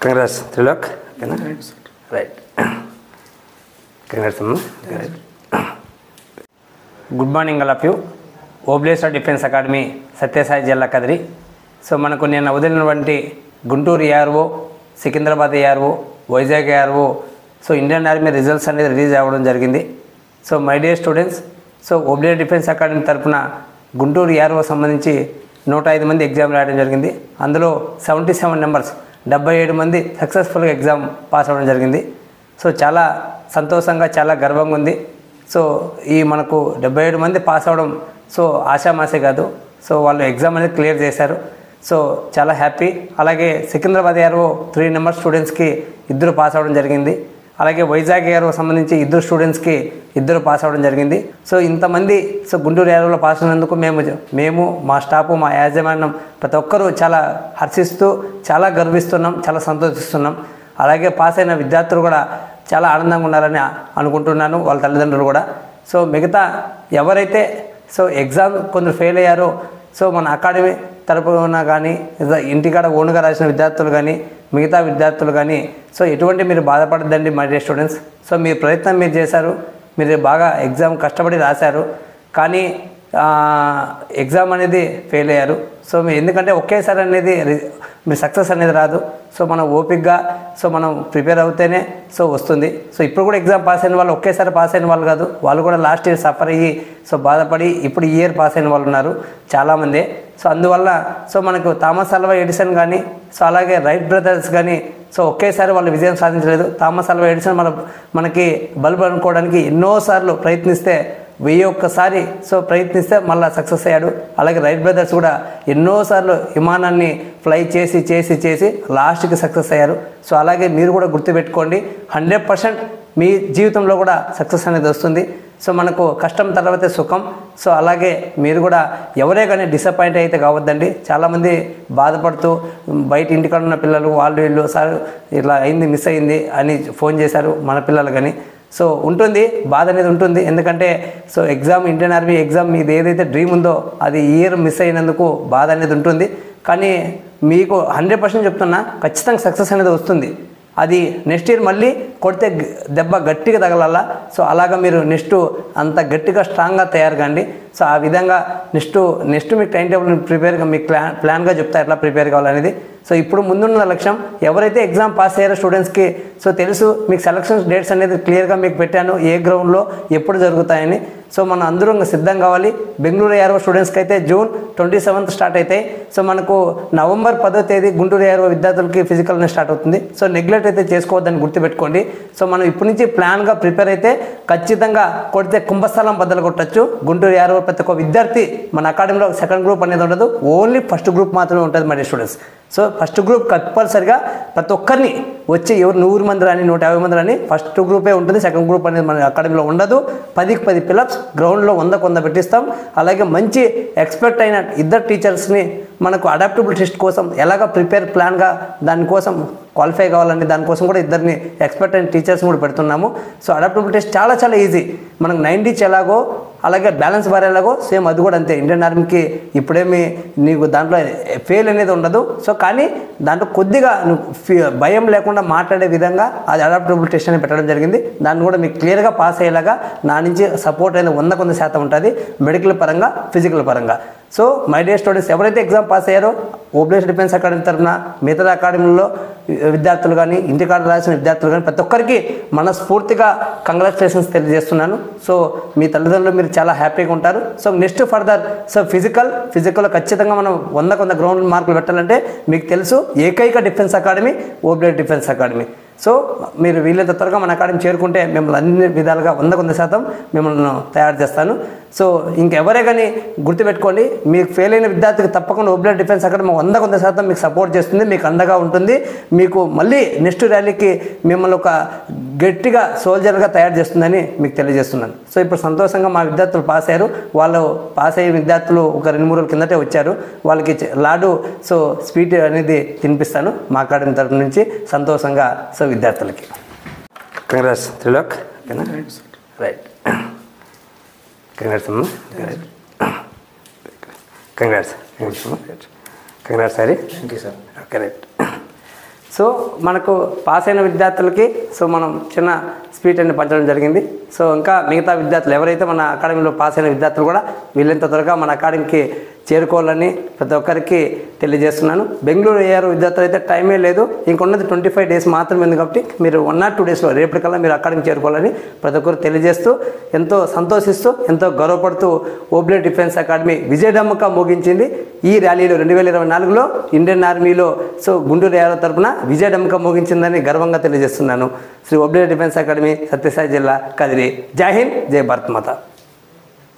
Congrats Trilok. ఓకేనా, right. Congrats అమ్మ. Good morning all of you. Obleshwar defence academy Sathya Sai జిల్లా Kadiri. So మనకు నిన్న వదిలినటువంటి Guntur ARO, Secunderabad ARO, Vizag ARO, so Indian army results అనేది రిలీజ్ అవ్వడం జరిగింది. So my dear students, so Obleshwar defence academy తరఫున గుంటూరు ఏఆర్ఓ సంబంధించి 105 మంది ఎగ్జామ్ రాయడం జరిగింది. అందులో 77 నెంబర్స్ 77 మంది సక్సెస్ఫుల్గా ఎగ్జామ్ పాస్ అవ్వడం జరిగింది. సో చాలా సంతోషంగా, చాలా గర్వంగా ఉంది. సో ఈ మనకు 77 మంది పాస్ అవ్వడం సో ఆషామాషే కాదు. సో వాళ్ళు ఎగ్జామ్ అనేది క్లియర్ చేశారు. సో చాలా హ్యాపీ. అలాగే సికింద్రాబాద్ ఏఆర్ఓ 3 నెంబర్ స్టూడెంట్స్కి 2 పాస్ అవ్వడం జరిగింది. అలాగే వైజాగ్ ఏఆర్ఓ సంబంధించి 2 స్టూడెంట్స్కి 2 పాస్ అవ్వడం జరిగింది. సో ఇంతమంది సో గుంటూరు ఏఆర్ఓలో పాస్ అయినందుకు మేము మా స్టాఫ్, మా యాజమాన్యం ప్రతి ఒక్కరూ చాలా హర్షిస్తూ, చాలా గర్విస్తున్నాం, చాలా సంతోషిస్తున్నాం. అలాగే పాస్ అయిన విద్యార్థులు కూడా చాలా ఆనందంగా ఉన్నారని అనుకుంటున్నాను, వాళ్ళ తల్లిదండ్రులు కూడా. సో మిగతా ఎవరైతే సో ఎగ్జామ్ కొందరు ఫెయిల్ అయ్యారో, సో మన అకాడమీ తరపున కానీ ఇంటికాడ ఓన్గా రాసిన విద్యార్థులు కానీ మిగతా విద్యార్థులు కానీ సో ఎటువంటి మీరు బాధపడద్దండి మై డియర్ స్టూడెంట్స్. సో మీ ప్రయత్నం మీరు చేశారు, మీరు బాగా ఎగ్జామ్ కష్టపడి రాశారు, కానీ ఎగ్జామ్ అనేది ఫెయిల్ అయ్యారు. సో ఎందుకంటే ఒకేసారి అనేది మీరు సక్సెస్ అనేది రాదు. సో మనం ఓపిక్గా సో మనం ప్రిపేర్ అవుతేనే సో వస్తుంది. సో ఇప్పుడు కూడా ఎగ్జామ్ పాస్ అయిన వాళ్ళు ఒకేసారి పాస్ అయిన వాళ్ళు కాదు, వాళ్ళు కూడా లాస్ట్ ఇయర్ సఫర్ అయ్యి సో బాధపడి ఇప్పుడు ఈ ఇయర్ పాస్ అయిన వాళ్ళు ఉన్నారు చాలామంది. సో అందువల్ల సో మనకు థామస్ ఆల్వా ఎడిసన్ కానీ సో అలాగే రైట్ బ్రదర్స్ కానీ సో ఒకేసారి వాళ్ళు విజయం సాధించలేదు. థామస్ ఆల్వా ఎడిసన్ మనకి బల్బ్ అనుకోవడానికి ఎన్నోసార్లు ప్రయత్నిస్తే 1001 సో ప్రయత్నిస్తే మళ్ళీ సక్సెస్ అయ్యాడు. అలాగే రైట్ బ్రదర్స్ కూడా ఎన్నోసార్లు విమానాన్ని ఫ్లై చేసి చేసి చేసి లాస్ట్కి సక్సెస్ అయ్యారు. సో అలాగే మీరు కూడా గుర్తుపెట్టుకోండి, 100% మీ జీవితంలో కూడా సక్సెస్ అనేది వస్తుంది. సో మనకు కష్టం తర్వాతే సుఖం. సో అలాగే మీరు కూడా ఎవరే కానీ డిసప్పాయింట్ అయితే కావద్దండి. చాలామంది బాధపడుతూ బయట ఇంటికాడ ఉన్న పిల్లలు వాళ్ళు వీళ్ళు సార్ ఇట్లా అయింది, మిస్ అయింది అని ఫోన్ చేశారు మన పిల్లలు కానీ. సో ఉంటుంది, బాధ అనేది ఉంటుంది. ఎందుకంటే so exam, Indian army exam మీది ఏదైతే డ్రీమ్ ఉందో అది ఇయర్ మిస్ అయినందుకు బాధ అనేది ఉంటుంది. కానీ మీకు 100% చెప్తున్నా, ఖచ్చితంగా సక్సెస్ అనేది వస్తుంది. అది నెక్స్ట్ ఇయర్ మళ్ళీ కొడితే దెబ్బ గట్టిగా తగలాలా. సో అలాగా మీరు నెక్స్ట్ అంత గట్టిగా స్ట్రాంగ్గా తయారు కాండి. సో ఆ విధంగా నెక్స్ట్ మీకు టైం టేబుల్ ప్రిపేర్గా మీకు ప్లాన్గా చెప్తా ఎట్లా ప్రిపేర్ కావాలనేది. సో ఇప్పుడు ముందున్న లక్ష్యం ఎవరైతే ఎగ్జామ్ పాస్ అయ్యారో స్టూడెంట్స్కి సో తెలుసు, మీకు సెలక్షన్ డేట్స్ అనేది క్లియర్గా మీకు పెట్టాను, ఏ గ్రౌండ్లో ఎప్పుడు జరుగుతాయని. సో మనం అందరూ సిద్ధం కావాలి. బెంగళూరు ఏఆర్ఓ స్టూడెంట్స్కి అయితే June 27th స్టార్ట్ అవుతాయి. సో మనకు November 10వ తేదీ గుంటూరు ఏఆర్ఓ విద్యార్థులకి ఫిజికల్ అనేది స్టార్ట్ అవుతుంది. సో నెగ్లెక్ట్ అయితే చేసుకోవద్దని గుర్తుపెట్టుకోండి. సో మనం ఇప్పటి నుంచి ప్లాన్గా ప్రిపేర్ అయితే ఖచ్చితంగా కొడితే కుంభస్థలం బద్దలు కొట్టచ్చు. గుంటూరు ఏఆర్ఓ ప్రతి ఒక్క విద్యార్థి మన అకాడమీలో సెకండ్ గ్రూప్ అనేది ఉండదు, ఓన్లీ ఫస్ట్ గ్రూప్ మాత్రమే ఉంటుంది మరి స్టూడెంట్స్. సో ఫస్ట్ గ్రూప్ కంపల్సరిగా ప్రతి ఒక్కరిని వచ్చి ఎవరు 100 మంది రాని 150 మంది రాని ఫస్ట్ గ్రూపే ఉంటుంది, సెకండ్ గ్రూప్ అనేది మన అకాడమీలో ఉండదు. 10కి 10 పిల్లప్స్ గ్రౌండ్లో 100 పెట్టిస్తాం. అలాగే మంచి ఎక్స్పర్ట్ అయిన 2 టీచర్స్ని మనకు అడాప్టబుల్ టెస్ట్ కోసం ఎలాగ ప్రిపేర్ ప్లాన్గా దానికోసం క్వాలిఫై కావాలంటే దానికోసం కూడా 2 ఎక్స్పర్ట్ అయిన టీచర్స్ కూడా పెడుతున్నాము. సో అడాప్టబుల్ టెస్ట్ చాలా చాలా ఈజీ. మనకు 90 ఎలాగో అలాగే బ్యాలెన్స్ బార్ ఎలాగో సేమ్ అది కూడా అంతే. ఇండియన్ ఆర్మీకి ఇప్పుడేమి నీకు దాంట్లో ఫెయిల్ అనేది ఉండదు. సో కానీ దాంట్లో కొద్దిగా భయం లేకుండా మాట్లాడే విధంగా అది అడాప్టబుల్ టెస్ట్ అనేది పెట్టడం జరిగింది. దాన్ని కూడా మీకు క్లియర్గా పాస్ అయ్యేలాగా నా నుంచి సపోర్ట్ అనేది 100% ఉంటుంది, మెడికల్ పరంగా, ఫిజికల్ పరంగా. సో మై డియర్ స్టూడెంట్స్, ఎవరైతే ఎగ్జామ్ పాస్ అయ్యారో ఓబ్లేశ్వర్ డిఫెన్స్ అకాడమీ తరఫున మిగతా అకాడమీలో విద్యార్థులు కానీ ఇంటికాడ రాసిన విద్యార్థులు కానీ ప్రతి ఒక్కరికి మనస్ఫూర్తిగా కంగ్రాచులేషన్స్ తెలియజేస్తున్నాను. సో మీ తల్లిదండ్రులు మీరు చాలా హ్యాపీగా ఉంటారు. సో నెక్స్ట్ ఫర్దర్ సో ఫిజికల్లో ఖచ్చితంగా మనం 100 గ్రౌండ్ మార్కులు పెట్టాలంటే మీకు తెలుసు ఏకైక defence academy Obleshwar defence academy. So మీరు వీలైనంత త్వరగా మన అకాడమీ చేరుకుంటే మిమ్మల్ని అన్ని విధాలుగా 100% మిమ్మల్ని తయారు చేస్తాను. సో ఇంకెవరే కానీ గుర్తుపెట్టుకోండి, మీకు ఫెయిల్ అయిన విద్యార్థికి తప్పకుండా ఓబ్లేశ్వర్ డిఫెన్స్ అకాడమీ 100% మీకు సపోర్ట్ చేస్తుంది, మీకు అండగా ఉంటుంది. మీకు మళ్ళీ నెక్స్ట్ ర్యాలీకి మిమ్మల్ని ఒక గట్టిగా సోల్జర్గా తయారు చేస్తుందని మీకు తెలియజేస్తున్నాను. సో ఇప్పుడు సంతోషంగా మా విద్యార్థులు పాస్ అయ్యారు. వాళ్ళు పాస్ అయ్యే విద్యార్థులు ఒక 2-3 రోజుల కిందటే వచ్చారు. వాళ్ళకి లాడు సో స్వీట్ అనేది తినిపిస్తాను మా అకాడమీ తరఫు నుంచి సంతోషంగా సో విద్యార్థులకి. కంగ్రాట్స్ త్రిలోక్. ఓకేనా, రైట్. కంగ్రాట్స్ అమ్మ. Congrats. Congrats sorry. Thank you sir. Okay, right. So మనకు పాస్ అయిన విద్యార్థులకి సో మనం చిన్న స్పీట్ అని పంచడం జరిగింది. సో ఇంకా మిగతా విద్యార్థులు ఎవరైతే మన అకాడమీలో పాస్ అయిన విద్యార్థులు కూడా వీళ్ళంత త్వరగా మన అకాడమీకి చేరుకోవాలని ప్రతి ఒక్కరికి తెలియజేస్తున్నాను. బెంగళూరు ఏఆర్ విద్యార్థులు అయితే టైమే లేదు, ఇంకొన్నది 25 డేస్ మాత్రమే ఉంది కాబట్టి మీరు 1 or 2 డేస్లో రేపటికల్లా మీరు అకాడమీకి చేరుకోవాలని ప్రతి ఒక్కరు తెలియజేస్తూ ఎంతో సంతోషిస్తూ ఎంతో గర్వపడుతూ ఓబ్లే డిఫెన్స్ అకాడమీ విజయడమ్మక మోగించింది. ఈ ర్యాలీలో 2024లో ఇండియన్ ఆర్మీలో సో గుంటూరు ఏఆర్ తరఫున విజయడమ్మక మోగించిందని గర్వంగా తెలియజేస్తున్నాను. శ్రీ ఓబ్లే డిఫెన్స్ అకాడమీ, సత్యసాయి జిల్లా, కదిరి. జై హింద్, జై భారత్ మాత.